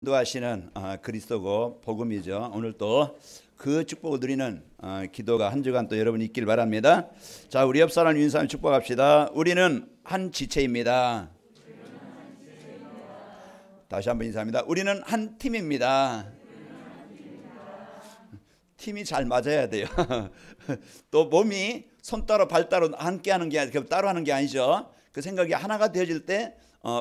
인도하시는 그리스도고 복음이죠. 오늘 또 그 축복을 누리는 기도가 한 주간 또 여러분 있길 바랍니다. 자, 우리 옆 사람 인사하며 축복합시다. 우리는 한 지체입니다. 다시 한번 인사합니다. 우리는 한 팀입니다. 팀이 잘 맞아야 돼요. 또 몸이 손 따로 발 따로 함께 하는 게 따로 하는 게 아니죠. 그 생각이 하나가 되어질 때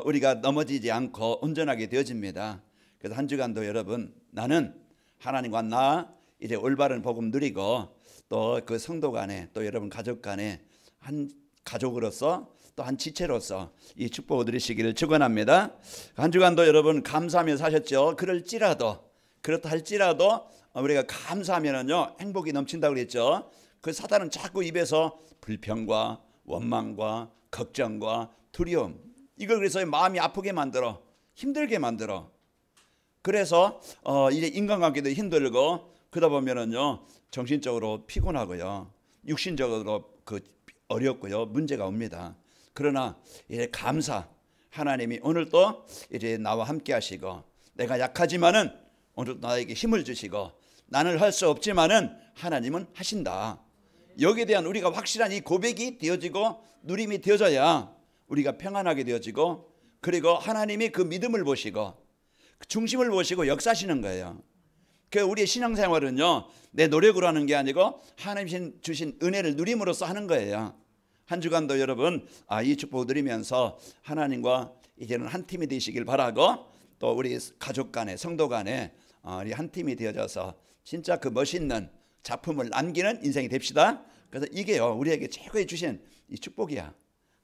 우리가 넘어지지 않고 온전하게 되어집니다. 그래서 한 주간도 여러분, 나는 하나님과 나 이제 올바른 복음 누리고 또 그 성도 간에 또 여러분 가족 간에 한 가족으로서 또 한 지체로서 이 축복을 누리시기를 축원합니다. 한 주간도 여러분 감사하며 사셨죠. 그렇다 할지라도 우리가 감사하면은요 행복이 넘친다고 그랬죠. 그 사단은 자꾸 입에서 불평과 원망과 걱정과 두려움, 이걸 그래서 마음이 아프게 만들어, 힘들게 만들어. 그래서 이제 인간관계도 힘들고 그러다 보면은요 정신적으로 피곤하고요, 육신적으로 어렵고요, 문제가 옵니다. 그러나 이제 감사, 하나님이 오늘 또 이제 나와 함께 하시고, 내가 약하지만은 오늘 나에게 힘을 주시고, 나는 할 수 없지만은 하나님은 하신다. 여기에 대한 우리가 확실한 이 고백이 되어지고 누림이 되어져야 우리가 평안하게 되어지고, 그리고 하나님이 그 믿음을 보시고 그 중심을 보시고 역사하시는 거예요. 그 우리의 신앙생활은요 내 노력으로 하는 게 아니고 하나님 주신 은혜를 누림으로써 하는 거예요. 한 주간도 여러분 이 축복을 누리면서 하나님과 이제는 한 팀이 되시길 바라고, 또 우리 가족 간에 성도 간에 우리 한 팀이 되어져서 진짜 그 멋있는 작품을 남기는 인생이 됩시다. 그래서 이게요 우리에게 최고의 주신 이 축복이야.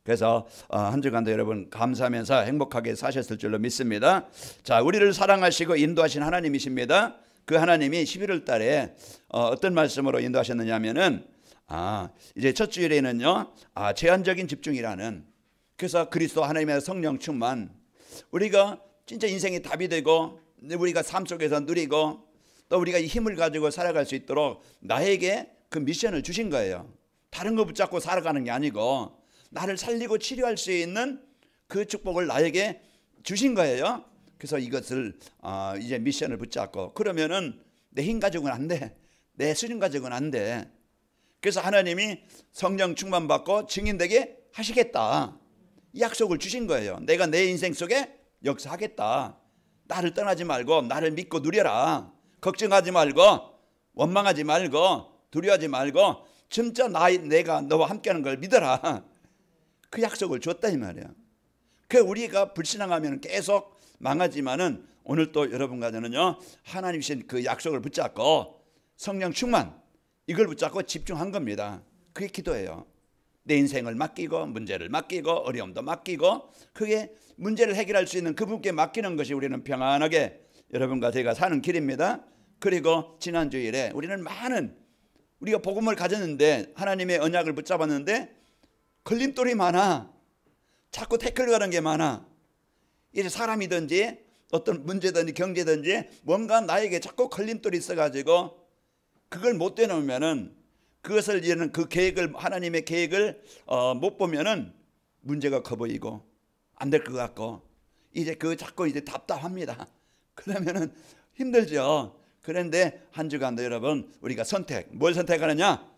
그래서 한 주간도 여러분 감사하면서 행복하게 사셨을 줄로 믿습니다. 자, 우리를 사랑하시고 인도하신 하나님이십니다. 그 하나님이 11월 달에 어떤 말씀으로 인도하셨느냐 하면은 이제 첫 주일에는요 제한적인 집중이라는, 그래서 그리스도 하나님의 성령 충만, 우리가 진짜 인생이 답이 되고 우리가 삶 속에서 누리고 또 우리가 이 힘을 가지고 살아갈 수 있도록 나에게 그 미션을 주신 거예요. 다른 거 붙잡고 살아가는 게 아니고 나를 살리고 치료할 수 있는 그 축복을 나에게 주신 거예요. 그래서 이것을 이제 미션을 붙잡고, 그러면은 내 힘 가지고는 안 돼, 내 수준 가지고는 안 돼. 그래서 하나님이 성령 충만 받고 증인되게 하시겠다, 이 약속을 주신 거예요. 내가 내 인생 속에 역사하겠다. 나를 떠나지 말고 나를 믿고 누려라. 걱정하지 말고 원망하지 말고 두려워하지 말고 진짜 내가 너와 함께하는 걸 믿어라. 그 약속을 줬다 이 말이야. 그 우리가 불신앙하면 계속 망하지만은 오늘 또 여러분과는요 하나님 주신 그 약속을 붙잡고 성령 충만, 이걸 붙잡고 집중한 겁니다. 그게 기도예요. 내 인생을 맡기고 문제를 맡기고 어려움도 맡기고, 그게 문제를 해결할 수 있는 그분께 맡기는 것이 우리는 평안하게 여러분과 제가 사는 길입니다. 그리고 지난 주일에 우리가 복음을 가졌는데 하나님의 언약을 붙잡았는데 걸림돌이 많아. 자꾸 태클 가는 게 많아. 이제 사람이든지 어떤 문제든지 경제든지 뭔가 나에게 자꾸 걸림돌이 있어가지고 그걸 못 되놓으면은, 그것을 이제는 그 계획을, 하나님의 계획을 못 보면은 문제가 커 보이고 안 될 것 같고, 이제 자꾸 이제 답답합니다. 그러면은 힘들죠. 그런데 한 주간도 여러분 우리가 뭘 선택하느냐?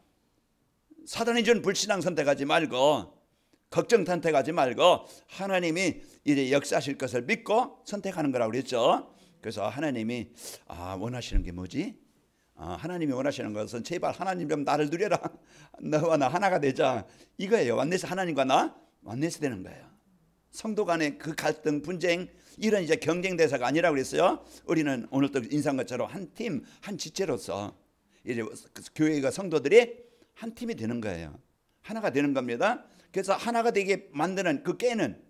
사단이 준 불신앙 선택하지 말고, 걱정 선택하지 말고 하나님이 이제 역사하실 것을 믿고 선택하는 거라고 그랬죠. 그래서 하나님이 원하시는 게 뭐지? 하나님이 원하시는 것은 제발 하나님 좀 나를 누려라. 너와 나 하나가 되자. 이거예요. 완내서 하나님과 나 완내서 되는 거예요. 성도 간의 그 갈등, 분쟁, 이런 이제 경쟁 대사가 아니라고 그랬어요. 우리는 오늘 또 인상 것처럼 한 팀, 한 지체로서 이제 교회가 성도들이 한 팀이 되는 거예요. 하나가 되는 겁니다. 그래서 하나가 되게 만드는 그 깨는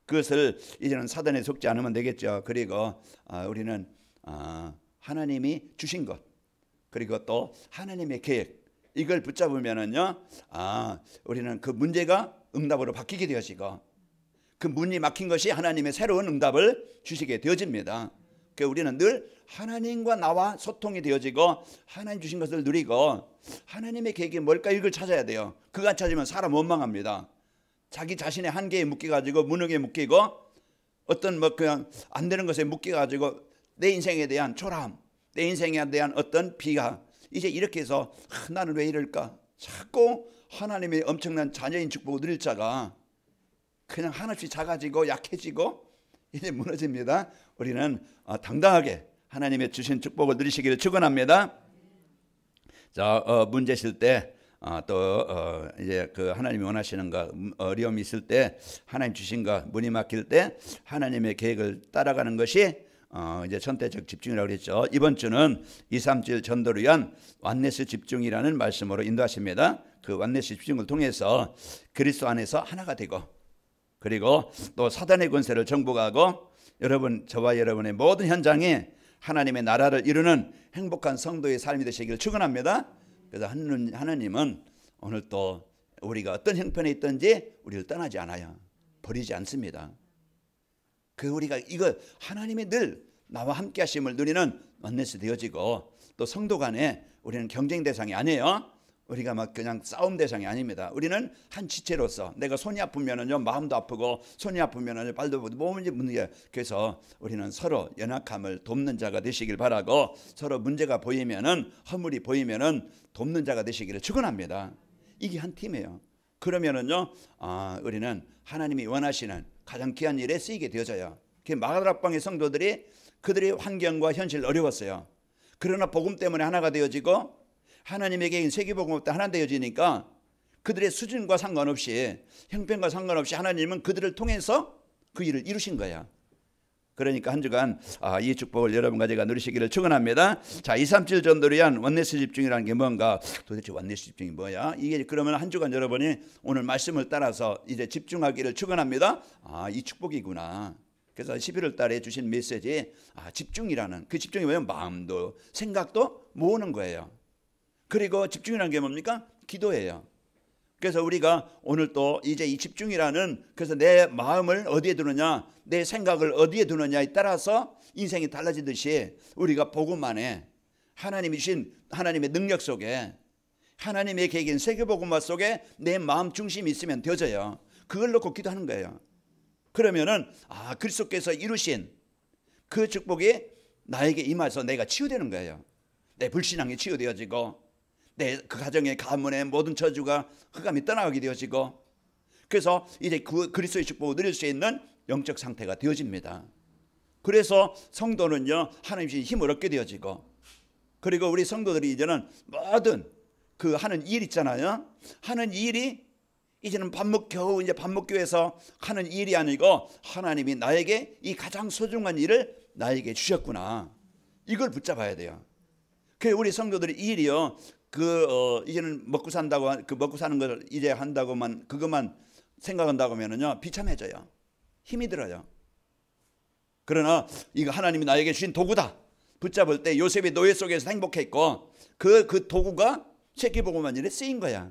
그것을 이제는 사단에 속지 않으면 되겠죠. 그리고 우리는 하나님이 주신 것, 그리고 또 하나님의 계획, 이걸 붙잡으면은요 우리는 그 문제가 응답으로 바뀌게 되어지고, 그 문이 막힌 것이 하나님의 새로운 응답을 주시게 되어집니다. 그러니까 우리는 늘 하나님과 나와 소통이 되어지고 하나님 주신 것을 누리고, 하나님의 계획이 뭘까 이걸 찾아야 돼요. 그거 안 찾으면 사람 원망합니다. 자기 자신의 한계에 묶여가지고 무능에 묶이고 어떤 그냥 안 되는 것에 묶여가지고 내 인생에 대한 초라함, 내 인생에 대한 어떤 비하, 이제 이렇게 해서 나는 왜 이럴까? 자꾸 하나님의 엄청난 자녀인 축복을 누릴 자가 그냥 한없이 작아지고 약해지고 이제 무너집니다. 우리는 당당하게 하나님의 주신 축복을 누리시기를 축원합니다. 자, 문제실 때 이제 그 하나님이 원하시는 거, 어려움이 있을 때, 하나님 주신 거, 문이 막힐 때 하나님의 계획을 따라가는 것이 이제 선택적 집중이라고 그랬죠. 이번 주는 2, 3주 전도를 위한 완네스 집중이라는 말씀으로 인도하십니다. 그 완네스 집중을 통해서 그리스도 안에서 하나가 되고, 그리고 또 사단의 권세를 정복하고 여러분, 저와 여러분의 모든 현장에 하나님의 나라를 이루는 행복한 성도의 삶이 되시기를 축원합니다. 그래서 하나님은 오늘 또 우리가 어떤 형편에 있든지 우리를 떠나지 않아요. 버리지 않습니다. 우리가 이거 하나님이 늘 나와 함께 하심을 누리는 원네스 되어지고, 또 성도 간에 우리는 경쟁 대상이 아니에요. 우리가 막 그냥 싸움 대상이 아닙니다. 우리는 한 지체로서 내가 손이 아프면은요 마음도 아프고, 손이 아프면은 발도 아프고, 몸이 문제. 그래서 우리는 서로 연약함을 돕는 자가 되시길 바라고, 서로 문제가 보이면은, 허물이 보이면은 돕는 자가 되시기를 축원합니다. 이게 한 팀이에요. 그러면은요 우리는 하나님이 원하시는 가장 귀한 일에 쓰이게 되어져요. 마가다락방의 성도들이 그들의 환경과 현실 어려웠어요. 그러나 복음 때문에 하나가 되어지고, 하나님에게 세계복음 때 하나 되어지니까 그들의 수준과 상관없이, 형편과 상관없이 하나님은 그들을 통해서 그 일을 이루신 거야. 그러니까 한 주간 이 축복을 여러분과 제가 누리시기를 축원합니다. 자, 2, 3주 전도를 위한 원네스 집중이라는 게 뭔가, 도대체 원네스 집중이 뭐야? 이게 그러면 한 주간 여러분이 오늘 말씀을 따라서 이제 집중하기를 축원합니다. 이 축복이구나. 그래서 11월 달에 주신 메시지, 집중이라는, 그 집중이 뭐냐면 마음도 생각도 모으는 거예요. 그리고 집중이라는 게 뭡니까? 기도예요. 그래서 우리가 오늘 또 이제 이 집중이라는, 그래서 내 마음을 어디에 두느냐, 내 생각을 어디에 두느냐에 따라서 인생이 달라지듯이, 우리가 복음 안에 하나님이 주신 하나님의 능력 속에, 하나님의 계획인 세계복음화 속에 내 마음 중심이 있으면 되어져요. 그걸 놓고 기도하는 거예요. 그러면은 그리스도께서 이루신 그 축복이 나에게 임해서 내가 치유되는 거예요. 내 불신앙이 치유되어지고, 내 그 가정의 가문의 모든 저주가 흑암이 떠나가게 되어지고, 그래서 이제 그 그리스도의 축복을 누릴 수 있는 영적 상태가 되어집니다. 그래서 성도는요 하나님 주신 힘을 얻게 되어지고, 그리고 우리 성도들이 이제는 모든 그 하는 일 있잖아요. 하는 일이 이제는 겨우 이제 밥 먹기 위해서 하는 일이 아니고, 하나님이 나에게 이 가장 소중한 일을 나에게 주셨구나. 이걸 붙잡아야 돼요. 그 우리 성도들의 일이요, 이제는 먹고 산다고, 먹고 사는 걸 이제 한다고만, 그것만 생각한다고 하면은요 비참해져요. 힘이 들어요. 그러나 이거 하나님이 나에게 주신 도구다. 붙잡을 때 요셉이 노예 속에서 행복했고, 그 도구가 세계복음만 일에 쓰인 거야.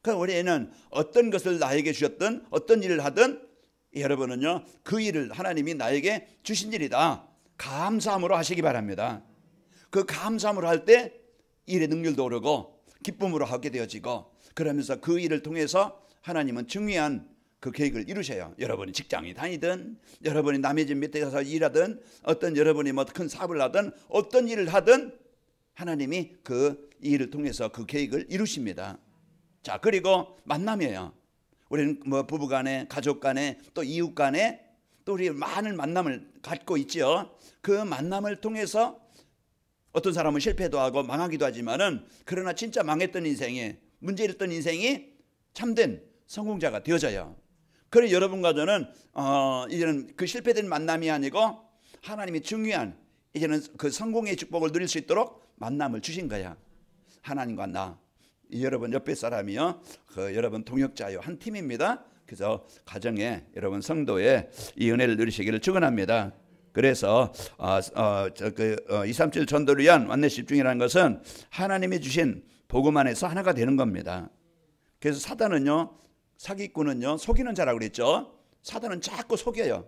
그러니까 우리는 어떤 것을 나에게 주셨든 어떤 일을 하든, 여러분은요 그 일을 하나님이 나에게 주신 일이다, 감사함으로 하시기 바랍니다. 그 감사함으로 할 때 일의 능률도 오르고 기쁨으로 하게 되어지고, 그러면서 그 일을 통해서 하나님은 중요한 그 계획을 이루셔요. 여러분이 직장에 다니든, 여러분이 남의 집 밑에 가서 일하든, 어떤 여러분이 뭐 큰 사업을 하든, 어떤 일을 하든 하나님이 그 일을 통해서 그 계획을 이루십니다. 자, 그리고 만남이에요. 우리는 뭐 부부 간에, 가족 간에, 또 이웃 간에 또 우리 많은 만남을 갖고 있죠. 그 만남을 통해서 어떤 사람은 실패도 하고 망하기도 하지만은, 그러나 진짜 망했던 인생이, 문제 있던 인생이 참된 성공자가 되어져요. 그래서 여러분과 저는 이제는 그 실패된 만남이 아니고, 하나님이 중요한 이제는 그 성공의 축복을 누릴 수 있도록 만남을 주신 거야. 하나님과 나, 여러분 옆에 사람이요, 여러분 동역자요, 한 팀입니다. 그래서 가정에 여러분 성도의 이 은혜를 누리시기를 축원합니다. 그래서 2, 3주 전도를 위한 완네스 집중이라는 것은 하나님이 주신 복음 안에서 하나가 되는 겁니다. 그래서 사단은요, 사기꾼은요 속이는 자라고 그랬죠. 사단은 자꾸 속여요.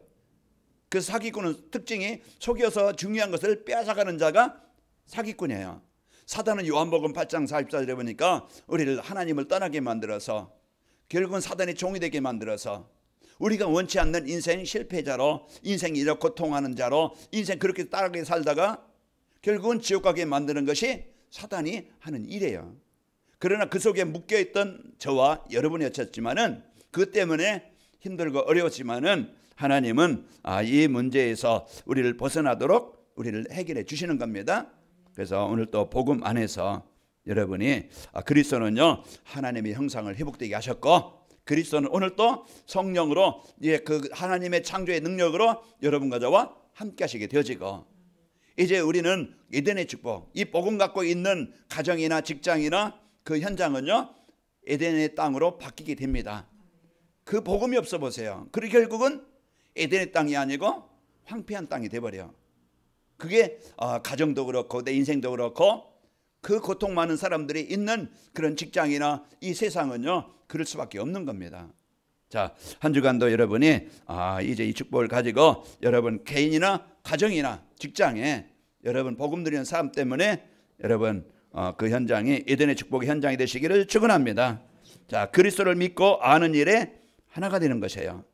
그 사기꾼은 특징이 속여서 중요한 것을 빼앗아가는 자가 사기꾼이에요. 사단은 요한복음 8장 44절에 보니까 우리를 하나님을 떠나게 만들어서, 결국은 사단의 종이 되게 만들어서, 우리가 원치 않는 인생 실패자로, 인생 이렇게 고통하는 자로, 인생 그렇게 따르게 살다가 결국은 지옥 가게 만드는 것이 사단이 하는 일이에요. 그러나 그 속에 묶여있던 저와 여러분이었지만은 그 때문에 힘들고 어려웠지만은 하나님은 이 문제에서 우리를 벗어나도록 우리를 해결해 주시는 겁니다. 그래서 오늘 또 복음 안에서 여러분이 그리스도는요 하나님의 형상을 회복되게 하셨고, 그리스도는 오늘 또 성령으로 그 하나님의 창조의 능력으로 여러분과 저와 함께 하시게 되어지고, 이제 우리는 에덴의 축복, 이 복음 갖고 있는 가정이나 직장이나 그 현장은요 에덴의 땅으로 바뀌게 됩니다. 그 복음이 없어 보세요. 그리고 결국은 에덴의 땅이 아니고 황폐한 땅이 돼버려. 그게 가정도 그렇고 내 인생도 그렇고 그 고통 많은 사람들이 있는 그런 직장이나 이 세상은요 그럴 수밖에 없는 겁니다. 자, 한 주간도 여러분이 이제 이 축복을 가지고 여러분 개인이나 가정이나 직장에 여러분 복음 누리는 삶 때문에 여러분 그 현장이 에덴의 축복의 현장이 되시기를 축원합니다. 자, 그리스도를 믿고 아는 일에 하나가 되는 것이에요.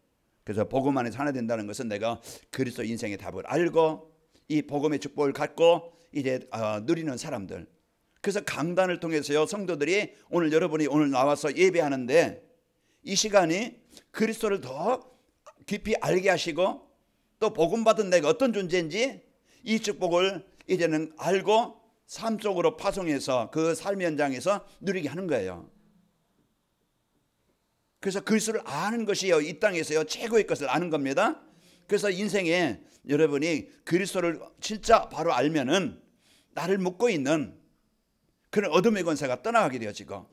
그래서 복음 안에서 하나 된다는 것은 내가 그리스도 인생의 답을 알고 이 복음의 축복을 갖고 이제 누리는 사람들. 그래서 강단을 통해서요 성도들이 오늘 여러분이 오늘 나와서 예배하는데 이 시간이 그리스도를 더 깊이 알게 하시고 또 복음 받은 내가 어떤 존재인지 이 축복을 이제는 알고 삶 속으로 파송해서 그 삶의 현장에서 누리게 하는 거예요. 그래서 그리스도를 아는 것이요 이 땅에서요 최고의 것을 아는 겁니다. 그래서 인생에 여러분이 그리스도를 진짜 바로 알면은 나를 묶고 있는 그런 어둠의 권세가 떠나가게 되어지고,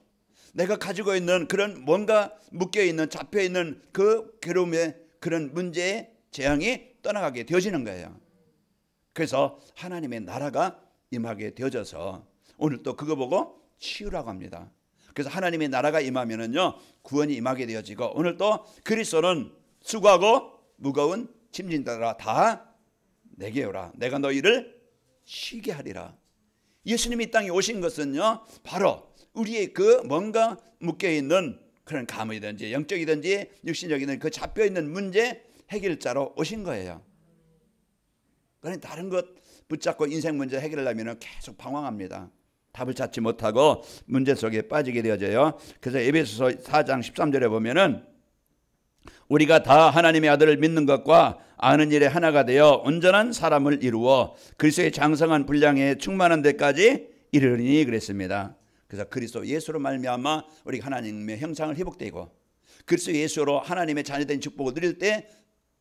내가 가지고 있는 그런 뭔가 묶여있는 잡혀있는 그 괴로움의 그런 문제의 재앙이 떠나가게 되어지는 거예요. 그래서 하나님의 나라가 임하게 되어져서 오늘 또 그거 보고 치유라고 합니다. 그래서 하나님의 나라가 임하면은요 구원이 임하게 되어지고, 오늘 또 그리스도는 수고하고 무거운 짐진들아 다 내게 오라, 내가 너희를 쉬게 하리라. 예수님이 이 땅에 오신 것은요 바로 우리의 그 뭔가 묶여있는 그런 감이든지 영적이든지 육신적이든 그 잡혀있는 문제 해결자로 오신 거예요. 그러니 다른 것 붙잡고 인생 문제 해결하려면 계속 방황합니다. 답을 찾지 못하고 문제 속에 빠지게 되어져요. 그래서 에베소서 4장 13절에 보면은 우리가 다 하나님의 아들을 믿는 것과 아는 일에 하나가 되어 온전한 사람을 이루어 그리스도의 장성한 분량에 충만한 데까지 이르리니 그랬습니다. 그래서 그리스도 예수로 말미암아 우리가 하나님의 형상을 회복되고 그리스도 예수로 하나님의 자녀된 축복을 누릴 때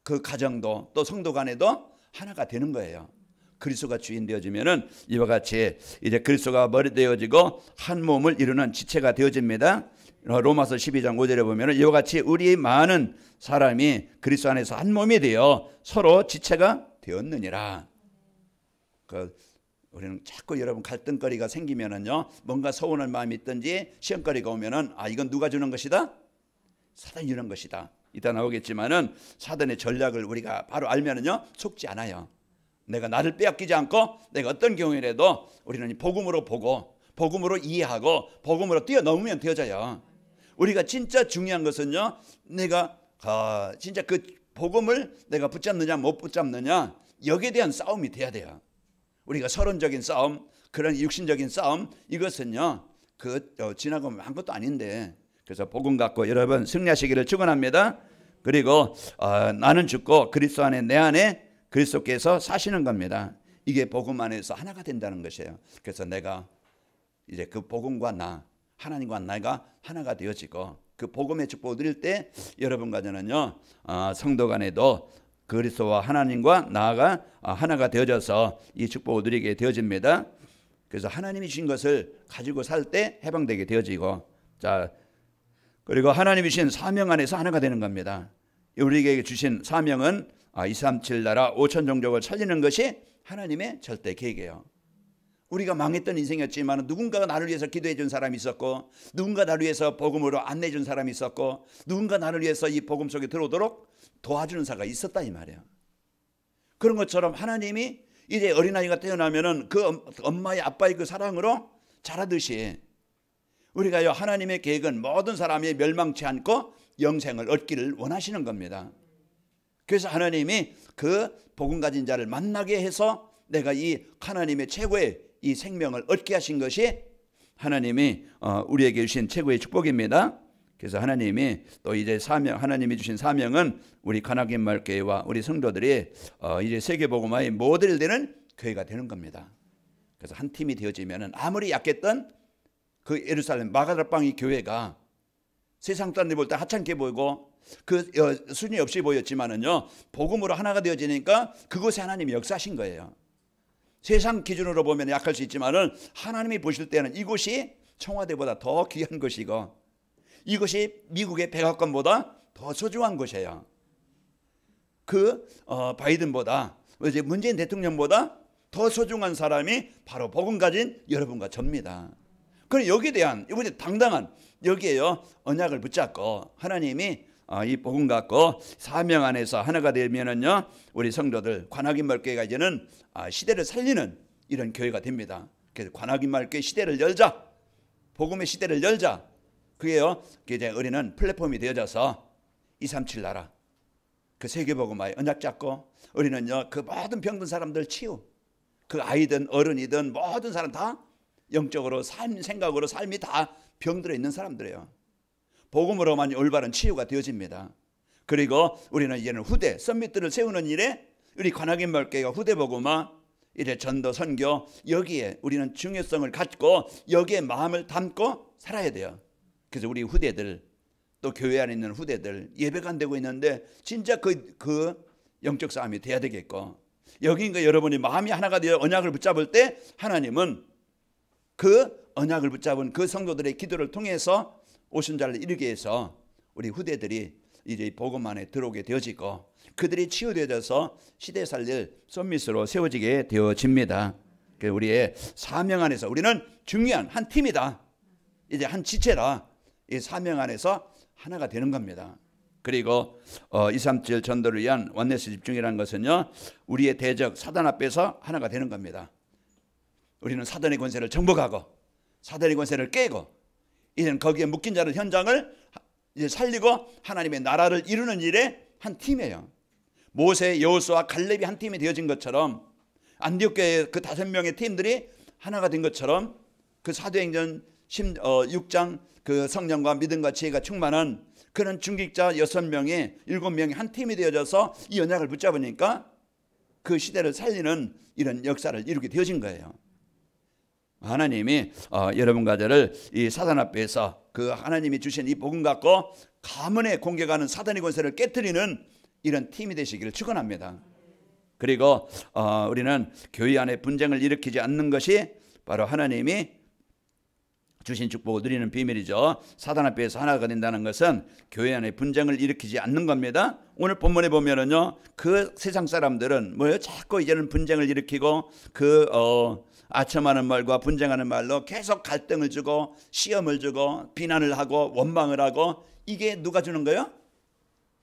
그 가정도 또 성도 간에도 하나가 되는 거예요. 그리스도가 주인 되어지면은 이와 같이 이제 그리스도가 머리 되어지고 한 몸을 이루는 지체가 되어집니다. 로마서 12장 5절에 보면은 이와 같이 우리 많은 사람이 그리스도 안에서 한 몸이 되어 서로 지체가 되었느니라. 우리는 자꾸 여러분 갈등거리가 생기면은요 뭔가 서운한 마음이 있든지 시험거리가 오면은 이건 누가 주는 것이다? 사단이 주는 것이다. 이따 나오겠지만은 사단의 전략을 우리가 바로 알면은요 속지 않아요. 내가 나를 빼앗기지 않고 내가 어떤 경우에라도 우리는 복음으로 보고 복음으로 이해하고 복음으로 뛰어넘으면 되어져요. 우리가 진짜 중요한 것은요 내가 진짜 그 복음을 내가 붙잡느냐 못 붙잡느냐 여기에 대한 싸움이 돼야 돼요. 우리가 서론적인 싸움, 그런 육신적인 싸움, 이것은요 지나고 아무것도 아닌데, 그래서 복음 갖고 여러분 승리하시기를 축원합니다. 그리고 나는 죽고 그리스도 안에 내 안에 그리스도께서 사시는 겁니다. 이게 복음 안에서 하나가 된다는 것이에요. 그래서 내가 이제 그 복음과 나, 하나님과 나가 하나가 되어지고 그 복음의 축복을 누릴 때 여러분과 저는요 성도 간에도 그리스도와 하나님과 나가 하나가 되어져서 이 축복을 누리게 되어집니다. 그래서 하나님이 주신 것을 가지고 살 때 해방되게 되어지고, 자 그리고 하나님이 주신 사명 안에서 하나가 되는 겁니다. 우리에게 주신 사명은 237 나라 5천 종족을 살리는 것이 하나님의 절대 계획이에요. 우리가 망했던 인생이었지만 누군가가 나를 위해서 기도해 준 사람이 있었고, 누군가 나를 위해서 복음으로 안내해 준 사람이 있었고, 누군가 나를 위해서 이 복음 속에 들어오도록 도와주는 사가 있었다 이 말이에요. 그런 것처럼 하나님이 이제 어린아이가 태어나면은 그 엄마의 아빠의 그 사랑으로 자라듯이 우리가요 하나님의 계획은 모든 사람이 멸망치 않고 영생을 얻기를 원하시는 겁니다. 그래서 하나님이 그 복음 가진 자를 만나게 해서 내가 이 하나님의 최고의 이 생명을 얻게 하신 것이 하나님이 우리에게 주신 최고의 축복입니다. 그래서 하나님이 또 이제 하나님이 주신 사명은 우리 가나긴 마을교회와 우리 성도들이 이제 세계복음화의 모델이 되는 교회가 되는 겁니다. 그래서 한 팀이 되어지면은 아무리 약했던 그 예루살렘 마가다방이 교회가 세상 사람들이 볼 때 하찮게 보이고 그 수준이 없이 보였지만은요, 복음으로 하나가 되어지니까 그곳에 하나님이 역사하신 거예요. 세상 기준으로 보면 약할 수 있지만은 하나님이 보실 때는 이곳이 청와대보다 더 귀한 것이고 이것이 미국의 백악관보다 더 소중한 것이에요. 그 바이든보다 이제 문재인 대통령보다 더 소중한 사람이 바로 복음 가진 여러분과 접니다. 그럼 여기에 대한 이번에 당당한 여기에요 언약을 붙잡고 하나님이 이 복음 갖고 사명 안에서 하나가 되면은요 우리 성도들 관악인 마을교회가 이제는 시대를 살리는 이런 교회가 됩니다. 그래서 관악인 마을교회 시대를 열자, 복음의 시대를 열자. 그게요 이제 우리는 플랫폼이 되어져서 237 나라 그 세계복음화에 언약 잡고 우리는요 그 모든 병든 사람들 치유, 그 아이든 어른이든 모든 사람 다 영적으로 생각으로 삶이 다 병들어 있는 사람들이에요. 복음으로만 올바른 치유가 되어집니다. 그리고 우리는 이제는 후대 서밋들을 세우는 일에 우리 관악인 마을교회가 후대 복음화 이제 전도 선교 여기에 우리는 중요성을 갖고 여기에 마음을 담고 살아야 돼요. 그래서 우리 후대들 또 교회 안에 있는 후대들 예배가 안 되고 있는데 진짜 그 영적 싸움이 돼야 되겠고 여기인가 여러분이 마음이 하나가 되어 언약을 붙잡을 때 하나님은 그 언약을 붙잡은 그 성도들의 기도를 통해서 오신 자를 이루게 해서 우리 후대들이 이제 복음 안에 들어오게 되어지고 그들이 치유되어져서 시대 살릴 썸밋으로 세워지게 되어집니다. 우리의 사명 안에서 우리는 중요한 한 팀이다. 이제 한 지체다. 이 사명 안에서 하나가 되는 겁니다. 그리고 237 전도를 위한 원네스 집중이라는 것은요 우리의 대적 사단 앞에서 하나가 되는 겁니다. 우리는 사단의 권세를 정복하고 사단의 권세를 깨고 이제는 거기에 묶인 자를 현장을 이제 살리고 하나님의 나라를 이루는 일에 한 팀이에요. 모세, 여호수아, 갈렙이 한 팀이 되어진 것처럼 안디옥교의 그 5명의 팀들이 하나가 된 것처럼 그 사도행전 6장 그 성령과 믿음과 지혜가 충만한 그런 중직자 6명이 7명이 한 팀이 되어져서 이 언약을 붙잡으니까 그 시대를 살리는 이런 역사를 이루게 되어진 거예요. 하나님이 여러분과 저를 이 사단 앞에서 그 하나님이 주신 이 복음 갖고 가문에 공격하는 사단의 권세를 깨트리는 이런 팀이 되시기를 축원합니다. 그리고 우리는 교회 안에 분쟁을 일으키지 않는 것이 바로 하나님이 주신 축복을 누리는 비밀이죠. 사단 앞에서 하나가 된다는 것은 교회 안에 분쟁을 일으키지 않는 겁니다. 오늘 본문에 보면은요, 그 세상 사람들은 뭐예요? 자꾸 이제는 분쟁을 일으키고 아첨하는 말과 분쟁하는 말로 계속 갈등을 주고 시험을 주고 비난을 하고 원망을 하고 이게 누가 주는 거예요?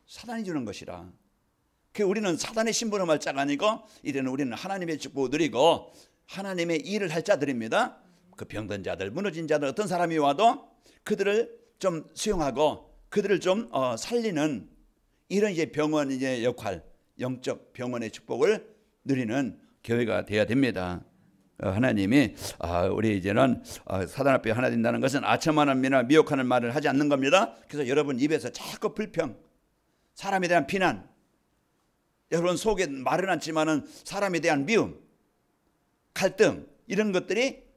사단이 주는 것이라. 그 우리는 사단의 심부름할 자가 아니고 이제는 우리는 하나님의 축복을 누리고 하나님의 일을 할 자들입니다. 그 병든 자들, 무너진 자들 어떤 사람이 와도 그들을 좀 수용하고 그들을 좀 살리는 이런 이제 병원 이제 역할, 영적 병원의 축복을 누리는 교회가 되어야 됩니다. 하나님이 우리 이제는 사단 앞에 하나 된다는 것은 아첨하는 미나 미혹하는 말을 하지 않는 겁니다. 그래서 여러분 입에서 자꾸 불평, 사람에 대한 비난, 여러분 속에 말은 않지만은 사람에 대한 미움, 갈등 이런 것들이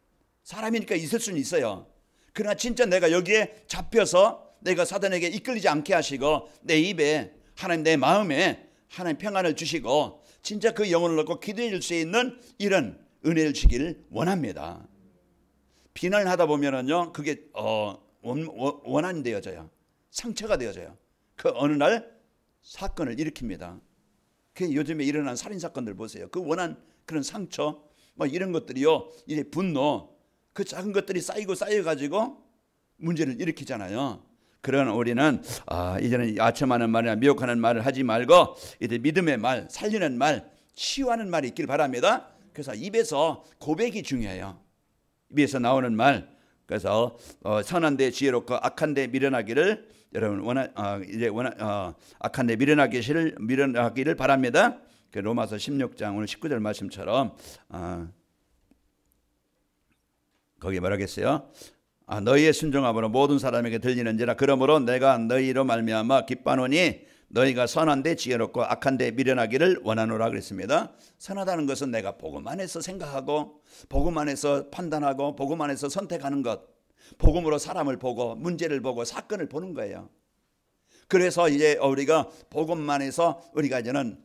사람이니까 있을 수는 있어요. 그러나 진짜 내가 여기에 잡혀서 내가 사단에게 이끌리지 않게 하시고 내 입에 하나님 내 마음에 하나님 평안을 주시고 진짜 그 영혼을 얻고 기도해 줄 수 있는 이런 은혜를 주기를 원합니다. 비난을 하다 보면은요 그게 원한이 되어져요. 상처가 되어져요. 그 어느 날 사건을 일으킵니다. 그 요즘에 일어난 살인사건들 보세요. 그 원한 그런 상처 뭐 이런 것들이요 이제 분노 그 작은 것들이 쌓여가지고 문제를 일으키잖아요. 그런 우리는 이제는 아첨하는 말이나 미혹하는 말을 하지 말고 이제 믿음의 말, 살리는 말, 치유하는 말이 있길 바랍니다. 그래서 입에서 고백이 중요해요. 입에서 나오는 말, 그래서 선한 데 지혜롭고 악한 데 미련하기를 여러분 악한 데 미련하기를 바랍니다. 그 로마서 16장 오늘 19절 말씀처럼 거기 뭐라겠어요? 너희의 순종함으로 모든 사람에게 들리는지라. 그러므로 내가 너희로 말미암아 기뻐하노니 너희가 선한데 지혜롭고 악한데 미련하기를 원하노라 그랬습니다. 선하다는 것은 내가 복음 안에서 생각하고 복음 안에서 판단하고 복음 안에서 선택하는 것, 복음으로 사람을 보고 문제를 보고 사건을 보는 거예요. 그래서 이제 우리가 복음 안에서 우리가 이제는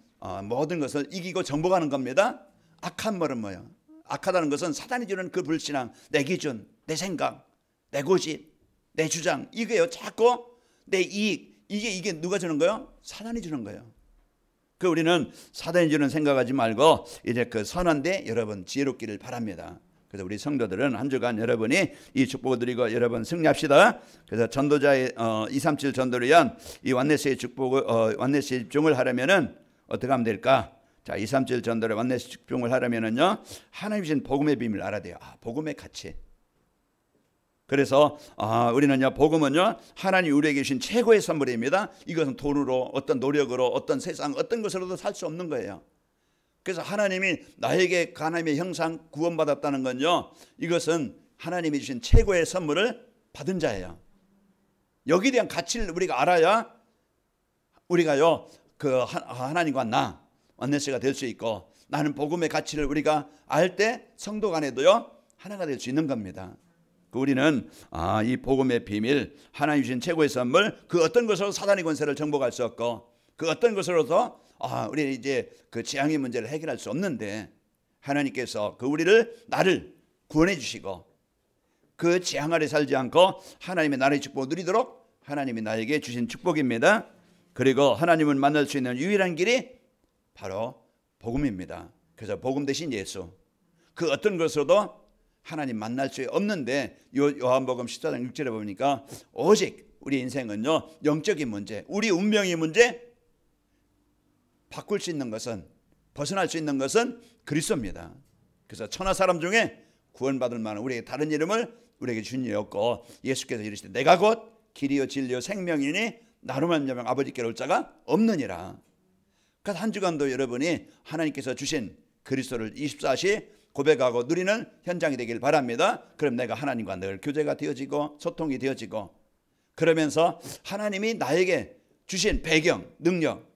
모든 것을 이기고 정복하는 겁니다. 악한 말은 뭐예요? 악하다는 것은 사단이 주는 그 불신앙, 내 기준, 내 생각, 내 고집, 내 주장, 이게요. 자꾸 내 이익, 이게 누가 주는 거예요? 사단이 주는 거예요. 그 우리는 사단이 주는 생각하지 말고 이제 그 선한데 여러분 지혜롭기를 바랍니다. 그래서 우리 성도들은 한 주간 여러분이 이 축복을 드리고 여러분 승리합시다. 그래서 전도자의 237 전도를 위한 이 완네스의 축복을 완네스의 집중을 하려면은 어떻게 하면 될까? 자, 237 전도를 완네스 집중을 하려면은요, 하나님 주신 복음의 비밀을 알아야 돼요. 복음의 가치. 그래서 우리는요, 복음은요, 하나님 우리에게 주신 최고의 선물입니다. 이것은 돈으로, 어떤 노력으로, 어떤 세상, 어떤 것으로도 살 수 없는 거예요. 그래서 하나님이 나에게 하나님의 형상 구원받았다는 건요, 이것은 하나님이 주신 최고의 선물을 받은 자예요. 여기에 대한 가치를 우리가 알아야 우리가요, 그 하나님과 나 완네스가 될 수 있고, 나는 복음의 가치를 우리가 알 때 성도 간에도요 하나가 될 수 있는 겁니다. 우리는 이 복음의 비밀, 하나님 주신 최고의 선물, 그 어떤 것으로 사단의 권세를 정복할 수 없고, 그 어떤 것으로도 우리 이제 그 재앙의 문제를 해결할 수 없는데, 하나님께서 나를 구원해 주시고 그 재앙 아래 살지 않고 하나님의 나라의 축복을 누리도록 하나님이 나에게 주신 축복입니다. 그리고 하나님을 만날 수 있는 유일한 길이 바로 복음입니다. 그래서 복음 대신 예수, 그 어떤 것으로도 하나님 만날 수 없는데, 요한복음 14장 6절에 보니까 오직 우리 인생은요, 영적인 문제, 우리 운명의 문제, 바꿀 수 있는 것은, 벗어날 수 있는 것은 그리스도입니다. 그래서 천하 사람 중에 구원받을 만한 우리에게 다른 이름을 우리에게 주신 이 없고, 예수께서 이르시되 내가 곧 길이요 진리요 생명이니 나로 말미암아 아버지께로 올 자가 없느니라. 그래서 한 주간도 여러분이 하나님께서 주신 그리스도를 24시 고백하고 누리는 현장이 되길 바랍니다. 그럼 내가 하나님과 늘 교제가 되어지고 소통이 되어지고, 그러면서 하나님이 나에게 주신 배경, 능력,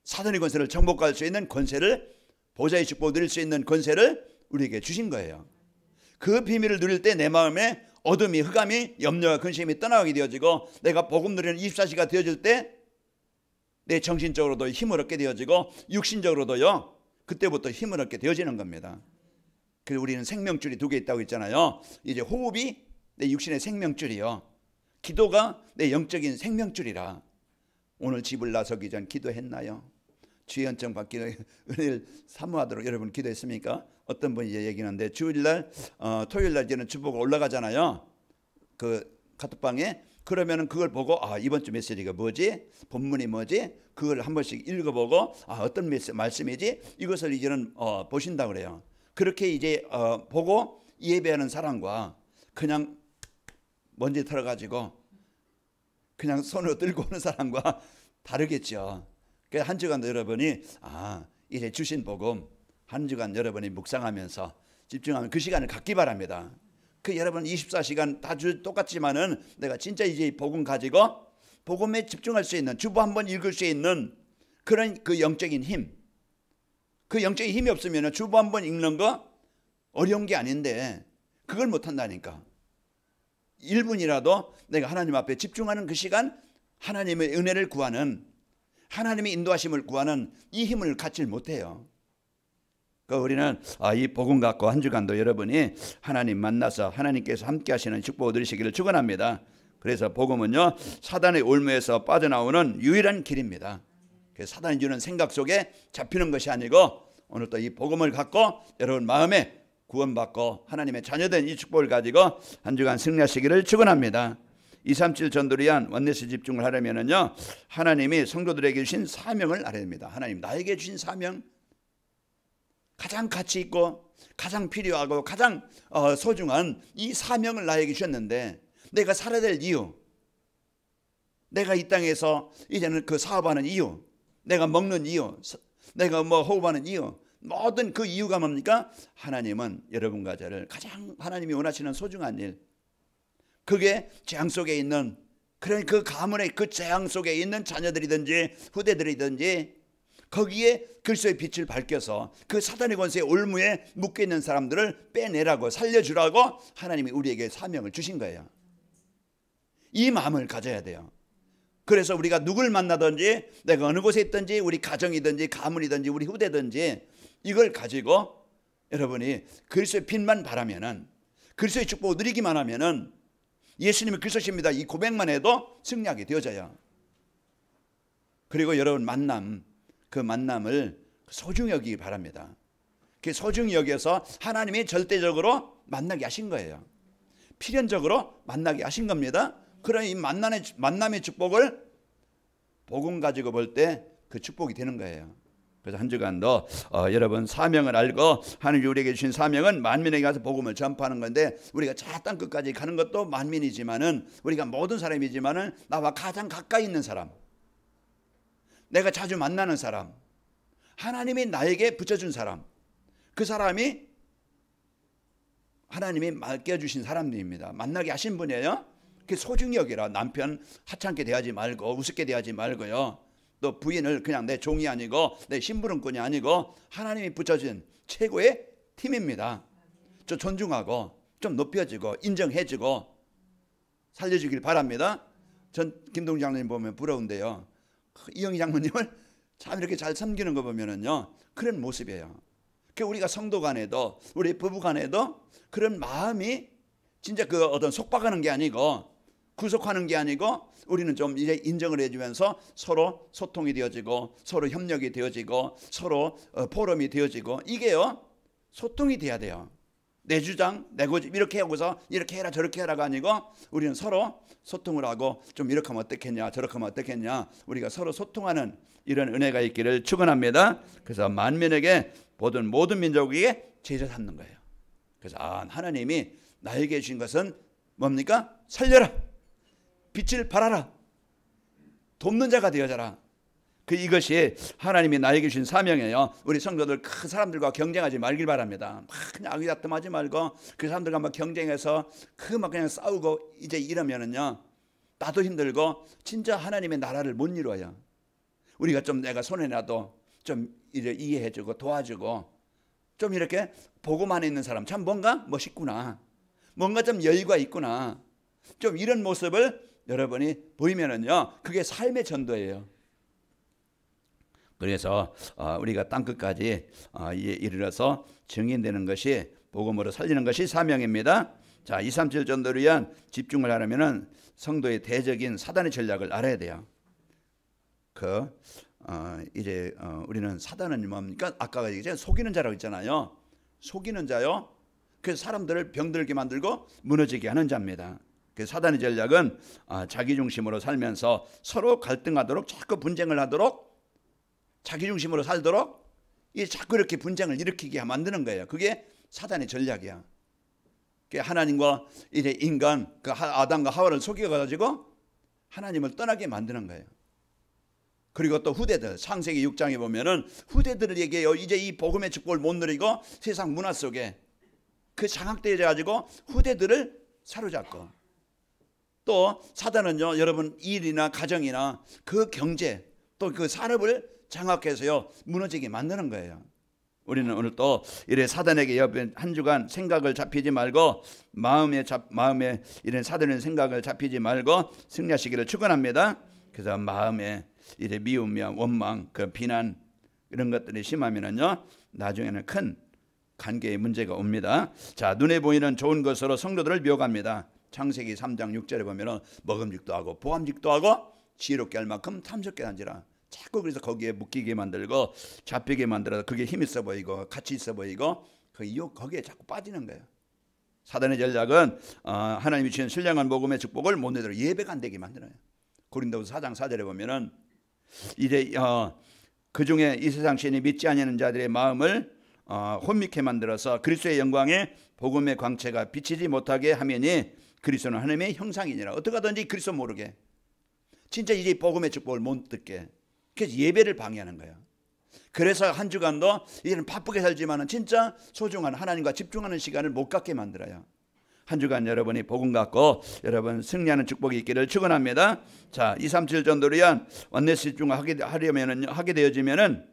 사단의 권세를 정복할 수 있는 권세를, 보좌의 축복을 누릴 수 있는 권세를 우리에게 주신 거예요. 그 비밀을 누릴 때 내 마음에 어둠이, 흑암이, 염려와 근심이 떠나게 되어지고, 내가 복음 누리는 24시가 되어질 때 내 정신적으로도 힘을 얻게 되어지고, 육신적으로도요, 그때부터 힘을 얻게 되어지는 겁니다. 그래서 우리는 생명줄이 2개 있다고 했잖아요. 이제 호흡이 내 육신의 생명줄이요, 기도가 내 영적인 생명줄이라. 오늘 집을 나서기 전 기도했나요? 주의 은총 받기 은혜를 사모하도록 여러분 기도했습니까? 어떤 분이 얘기하는데, 주일날 토요일날 이제는 주보가 올라가잖아요, 그 카톡방에. 그러면은 그걸 보고 이번 주 메시지가 뭐지? 본문이 뭐지? 그걸 한 번씩 읽어보고 어떤 말씀이지? 이것을 이제는 보신다 그래요. 그렇게 이제 보고 예배하는 사람과 그냥 먼지 털어가지고 그냥 손으로 들고 오는 사람과 다르겠죠. 그래서 한 주간 여러분이 이제 주신 복음 한 주간 여러분이 묵상하면서 집중하면 그 시간을 갖기 바랍니다. 그 여러분 24시간 다 똑같지만은 내가 진짜 이제 복음 가지고 복음에 집중할 수 있는, 주보 한번 읽을 수 있는 그런 그 영적인 힘, 그 영적인 힘이 없으면 주보 한번 읽는 거 어려운 게 아닌데 그걸 못한다니까. 1분이라도 내가 하나님 앞에 집중하는 그 시간, 하나님의 은혜를 구하는, 하나님의 인도하심을 구하는 이 힘을 갖지 못해요. 그 우리는 이 복음 갖고 한 주간도 여러분이 하나님 만나서 하나님께서 함께 하시는 축복을 누리시기를 축원합니다. 그래서 복음은요, 사단의 올무에서 빠져나오는 유일한 길입니다. 그래서 사단이 주는 생각 속에 잡히는 것이 아니고, 오늘 또 이 복음을 갖고 여러분 마음에 구원받고 하나님의 자녀된 이 축복을 가지고 한 주간 승리하시기를 축원합니다. 237 전도를 위한 원네스 집중을 하려면은요, 하나님이 성도들에게 주신 사명을 알아야 됩니다. 하나님 나에게 주신 사명, 가장 가치 있고 가장 필요하고 가장 소중한 이 사명을 나에게 주셨는데, 내가 살아야 될 이유, 내가 이 땅에서 이제는 그 사업하는 이유, 내가 먹는 이유, 내가 뭐 호흡하는 이유, 모든 그 이유가 뭡니까? 하나님은 여러분과 저를 가장 하나님이 원하시는 소중한 일, 그게 재앙 속에 있는, 그런 그 가문의 그 재앙 속에 있는 자녀들이든지 후대들이든지 거기에 그리스도의 빛을 밝혀서 그 사단의 권세의 올무에 묶여 있는 사람들을 빼내라고, 살려주라고 하나님이 우리에게 사명을 주신 거예요. 이 마음을 가져야 돼요. 그래서 우리가 누굴 만나든지, 내가 어느 곳에 있든지, 우리 가정이든지 가문이든지 우리 후대든지 이걸 가지고 여러분이 그리스도의 빛만 바라면은, 그리스도의 축복을 누리기만 하면은 예수님이 그리스도십니다 이 고백만 해도 승리하게 되어져요. 그리고 여러분 그 만남을 소중히 여기기 바랍니다. 그 소중히 여기서 하나님이 절대적으로 만나게 하신 거예요. 필연적으로 만나게 하신 겁니다. 그러니 이 만남의 축복을 복음 가지고 볼 때 그 축복이 되는 거예요. 그래서 한 주간도 여러분 사명을 알고, 하나님이 우리에게 주신 사명은 만민에게 가서 복음을 전파하는 건데, 우리가 저 땅 끝까지 가는 것도 만민이지만은, 우리가 모든 사람이지만은 나와 가장 가까이 있는 사람, 내가 자주 만나는 사람, 하나님이 나에게 붙여준 사람, 그 사람이 하나님이 맡겨주신 사람들입니다. 만나게 하신 분이에요. 그 소중히 여기라. 남편 하찮게 대하지 말고, 우습게 대하지 말고요. 또 부인을 그냥 내 종이 아니고 내 심부름꾼이 아니고 하나님이 붙여준 최고의 팀입니다. 좀 존중하고 좀 높여주고 인정해주고 살려주길 바랍니다. 전 김동주 장로님 보면 부러운데요, 이영희 장모님을 참 이렇게 잘 섬기는 거 보면은요, 그런 모습이에요. 우리가 성도 간에도, 우리 부부 간에도 그런 마음이 진짜 그 어떤 속박하는 게 아니고, 구속하는 게 아니고, 우리는 좀 이제 인정을 해주면서 서로 소통이 되어지고, 서로 협력이 되어지고, 서로 포럼이 되어지고, 이게요 소통이 돼야 돼요. 내 주장, 내 고집 이렇게 하고서 이렇게 해라 저렇게 해라가 아니고, 우리는 서로 소통을 하고, 좀 이렇게 하면 어떻겠냐 저렇게 하면 어떻겠냐, 우리가 서로 소통하는 이런 은혜가 있기를 축원합니다. 그래서 만민에게 보던 모든 민족에게 제자 삼는 거예요. 그래서 하나님이 나에게 주신 것은 뭡니까? 살려라, 빛을 발하라, 돕는 자가 되어져라. 이것이 하나님이 나에게 주신 사명이에요. 우리 성도들 그 사람들과 경쟁하지 말길 바랍니다. 그냥 아기다툼하지 말고 그 사람들과 막 경쟁해서 막 그냥 싸우고 이제 이러면은요, 나도 힘들고 진짜 하나님의 나라를 못 이루어요. 우리가 좀 내가 손해나도 좀 이제 이해해주고 도와주고, 좀 이렇게 보고만 있는 사람 참 뭔가 멋있구나, 뭔가 좀 여유가 있구나, 좀 이런 모습을 여러분이 보이면은요, 그게 삶의 전도예요. 그래서 우리가 땅끝까지 이르러서 증인되는 것이, 복음으로 살리는 것이 사명입니다. 자, 237 전도를 위한 집중을 하려면은 성도의 대적인 사단의 전략을 알아야 돼요. 이제 우리는 사단은 뭡니까? 아까 이제 속이는 자라고 했잖아요. 속이는 자요. 그래서 사람들을 병들게 만들고 무너지게 하는 자입니다. 그 사단의 전략은 자기 중심으로 살면서 서로 갈등하도록, 자꾸 분쟁을 하도록, 자기 중심으로 살도록 자꾸 이렇게 분쟁을 일으키게 만드는 거예요. 그게 사단의 전략이야. 하나님과 이제 인간, 아담과 하와를 속여가지고 하나님을 떠나게 만드는 거예요. 그리고 또 후대들, 창세기 6장에 보면은 후대들에게요, 이제 이 복음의 축복을 못 누리고 세상 문화 속에 장악되어 가지고 후대들을 사로잡고, 또 사단은요, 여러분 일이나 가정이나 그 경제, 또 그 산업을 장악해서요 무너지게 만드는 거예요. 우리는 오늘 또 이래 사단에게 한 주간 생각을 잡히지 말고, 마음에 이런 사단의 생각을 잡히지 말고 승리하시기를 축원합니다. 그래서 마음에 이래 미움이야 원망, 비난 이런 것들이 심하면은요, 나중에는 큰 관계에 문제가 옵니다. 자, 눈에 보이는 좋은 것으로 성도들을 미혹합니다. 창세기 3장 6절에 보면은 먹음직도 하고 보암직도 하고 지혜롭게 할 만큼 탐스럽게 한지라. 자꾸 그래서 거기에 묶이게 만들고 잡히게 만들어서 그게 힘 있어 보이고 가치 있어 보이고 거기에 자꾸 빠지는 거예요. 사단의 전략은 하나님이 주신 신령한 복음의 축복을 못 내도록 예배가 안 되게 만들어요. 고린도후서 4장 4절에 보면은 이제 그 중에 이 세상 신이 믿지 아니하는 자들의 마음을 혼미케 만들어서 그리스도의 영광에 복음의 광채가 비치지 못하게 하면이 그리스도는 하나님의 형상이니라. 어떻게 하든지 그리스도 모르게, 진짜 이제 복음의 축복을 못 듣게, 그래서 예배를 방해하는 거예요. 그래서 한 주간도 이제는 바쁘게 살지만은 진짜 소중한 하나님과 집중하는 시간을 못 갖게 만들어요. 한 주간 여러분이 복음 갖고 여러분 승리하는 축복이 있기를 축원합니다. 자, 237 전도를 위한 원내스 집중하게 되어지면은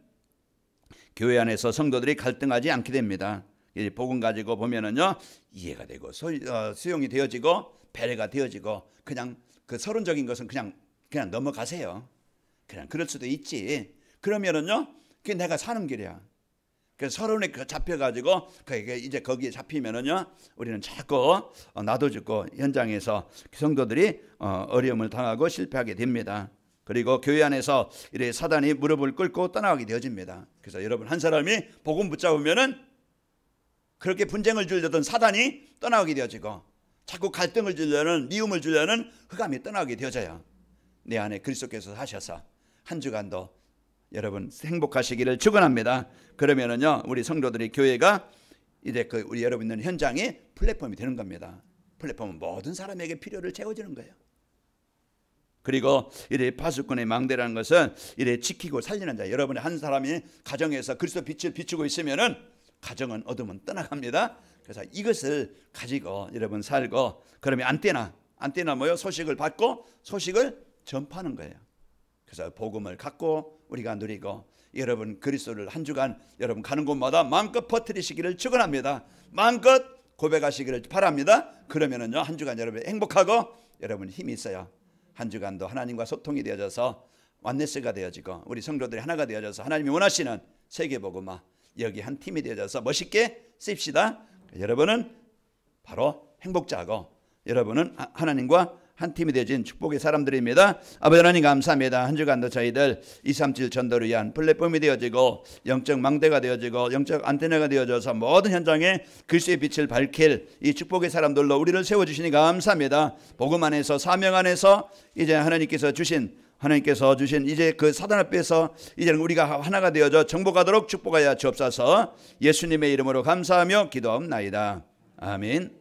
교회 안에서 성도들이 갈등하지 않게 됩니다. 이 복음 가지고 보면은요, 이해가 되고 수용이 되어지고 배려가 되어지고, 그냥 그 서론적인 것은 그냥 넘어가세요. 그냥 그럴 수도 있지. 그러면은요, 그게 내가 사는 길이야. 그래서 서론에 잡혀가지고 이제 거기에 잡히면은요, 우리는 자꾸 놔둬주고 현장에서 성도들이 어려움을 당하고 실패하게 됩니다. 그리고 교회 안에서 이래 사단이 무릎을 꿇고 떠나가게 되어집니다. 그래서 여러분, 한 사람이 복음 붙잡으면은 그렇게 분쟁을 주려던 사단이 떠나가게 되어지고, 자꾸 갈등을 주려는, 미움을 주려는 흑암이 떠나게 되어져요. 내 안에 그리스도께서 하셔서 한 주간도 여러분 행복하시기를 축원합니다. 그러면은요, 우리 성도들이, 교회가 이제 우리 여러분 있는 현장이 플랫폼이 되는 겁니다. 플랫폼은 모든 사람에게 필요를 채워주는 거예요. 그리고 이래 파수꾼의 망대라는 것은 이래 지키고 살리는 자. 여러분의 한 사람이 가정에서 그리스도 빛을 비추고 있으면은 가정은 어둠은 떠나갑니다. 그래서 이것을 가지고 여러분 살고, 그러면 안테나 뭐요? 소식을 받고 소식을 전파하는 거예요. 그래서 복음을 갖고 우리가 누리고, 여러분 그리스도를 한 주간 여러분 가는 곳마다 마음껏 퍼뜨리시기를 축원합니다. 마음껏 고백하시기를 바랍니다. 그러면은요, 한 주간 여러분 행복하고 여러분 힘이 있어요. 한 주간도 하나님과 소통이 되어져서 완네스가 되어지고, 우리 성도들이 하나가 되어져서 하나님이 원하시는 세계복음화, 여기 한 팀이 되어져서 멋있게 씁시다. 여러분은 바로 행복자고, 여러분은 하나님과 한 팀이 되어진 축복의 사람들입니다. 아버지 하나님 감사합니다. 한 주간도 저희들 237 전도를 위한 플랫폼이 되어지고, 영적 망대가 되어지고, 영적 안테나가 되어져서 모든 현장에 그리스도의 빛을 밝힐 이 축복의 사람들로 우리를 세워주시니 감사합니다. 복음 안에서, 사명 안에서 이제 하나님께서 주신 이제 그 사단 앞에서 이제는 우리가 하나가 되어져 정복하도록 축복하여 주옵소서. 예수님의 이름으로 감사하며 기도합나이다. 아멘.